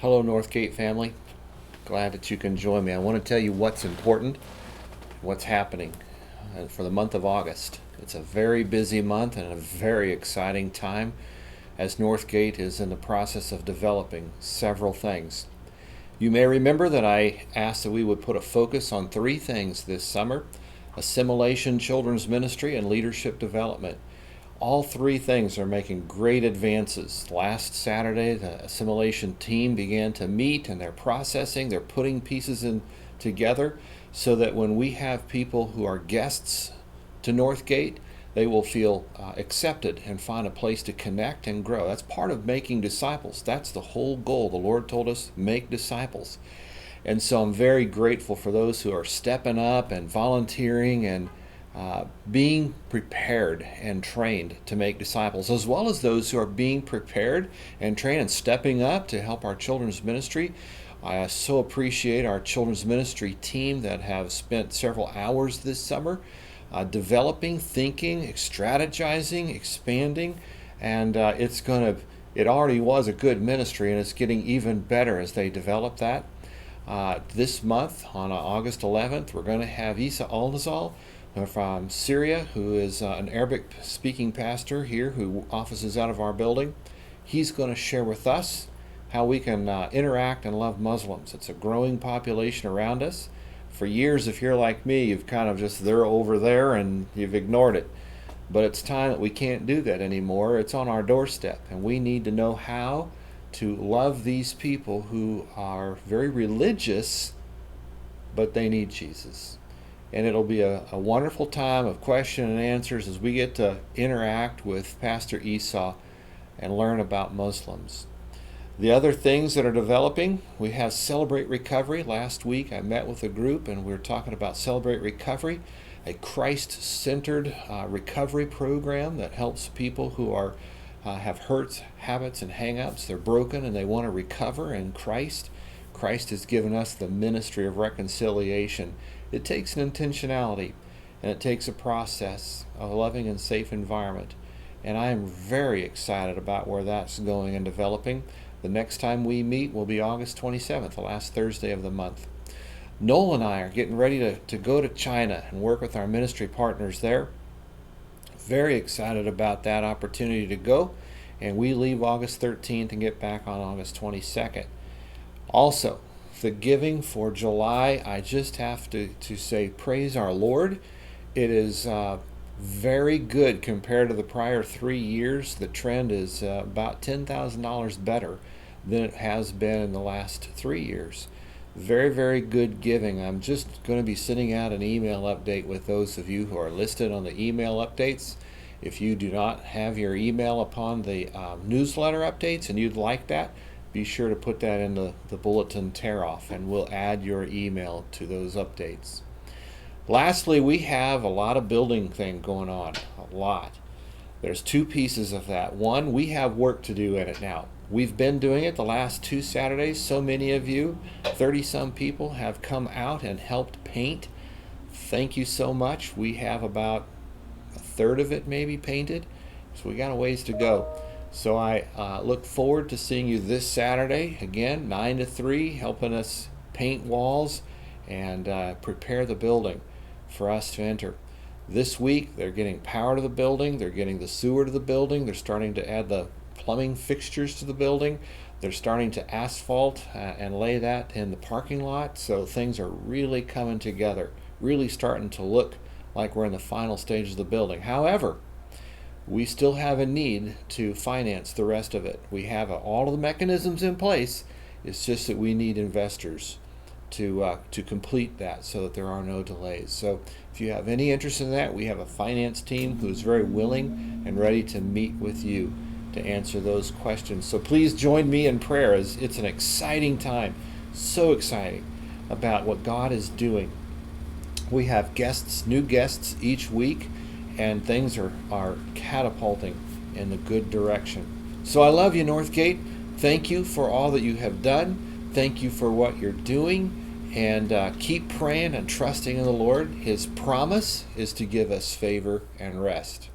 Hello, NorthGate family. Glad that you can join me. I want to tell you what's important, what's happening for the month of August. It's a very busy month and a very exciting time as Northgate is in the process of developing several things. You may remember that I asked that we would put a focus on three things this summer: assimilation, children's ministry, and leadership development. All three things are making great advances. Last Saturday, the assimilation team began to meet and they're processing, they're putting pieces in together so that when we have people who are guests to Northgate, they will feel accepted and find a place to connect and grow. That's part of making disciples. That's the whole goal. The Lord told us, make disciples. And so I'm very grateful for those who are stepping up and volunteering and being prepared and trained to make disciples, as well as those who are being prepared and trained and stepping up to help our children's ministry. I so appreciate our children's ministry team that have spent several hours this summer developing, thinking, strategizing, expanding, and it already was a good ministry, and it's getting even better as they develop that. This month, on August 11th, we're going to have Isa Aldazal from Syria, who is an Arabic-speaking pastor here who offices out of our building. He's going to share with us how we can interact and love Muslims. It's a growing population around us. For years, if you're like me, you've kind of just they're over there and you've ignored it. But it's time that we can't do that anymore. It's on our doorstep, and we need to know how to love these people who are very religious, but they need Jesus. And it'll be a wonderful time of question and answers as we get to interact with Pastor Esau and learn about Muslims. The other things that are developing, we have Celebrate Recovery. Last week I met with a group and we were talking about Celebrate Recovery, a Christ-centered recovery program that helps people who have hurts, habits, and hang-ups. They're broken and they want to recover in Christ. Christ has given us the ministry of reconciliation. It takes an intentionality and it takes a process, a loving and safe environment. And I am very excited about where that's going and developing. The next time we meet will be August 27th, the last Thursday of the month. Noel and I are getting ready to go to China and work with our ministry partners there. Very excited about that opportunity to go. And we leave August 13th and get back on August 22nd. Also, the giving for July, I just have to say praise our Lord. It is very good compared to the prior 3 years. The trend is about $10,000 better than it has been in the last 3 years. Very, very good giving. I'm just going to be sending out an email update with those of you who are listed on the email updates. If you do not have your email upon the newsletter updates and you'd like that, be sure to put that in the bulletin tear-off, and we'll add your email to those updates. Lastly, we have a lot of building thing going on, a lot. There's two pieces of that. One, we have work to do in it now. We've been doing it the last 2 Saturdays. So many of you, 30-some people, have come out and helped paint. Thank you so much. We have about a third of it maybe painted, so we got a ways to go. So I look forward to seeing you this Saturday, again, 9 to 3, helping us paint walls and prepare the building for us to enter. This week, they're getting power to the building, they're getting the sewer to the building, they're starting to add the plumbing fixtures to the building, they're starting to asphalt and lay that in the parking lot, so things are really coming together, really starting to look like we're in the final stages of the building. However, we still have a need to finance the rest of it. We have all of the mechanisms in place. It's just that we need investors to complete that so that there are no delays. So if you have any interest in that, we have a finance team who's very willing and ready to meet with you to answer those questions. So please join me in prayer, as it's an exciting time, so exciting about what God is doing. We have guests, new guests each week, and things are catapulting in the good direction. So I love you, Northgate. Thank you for all that you have done. Thank you for what you're doing. And keep praying and trusting in the Lord. His promise is to give us favor and rest.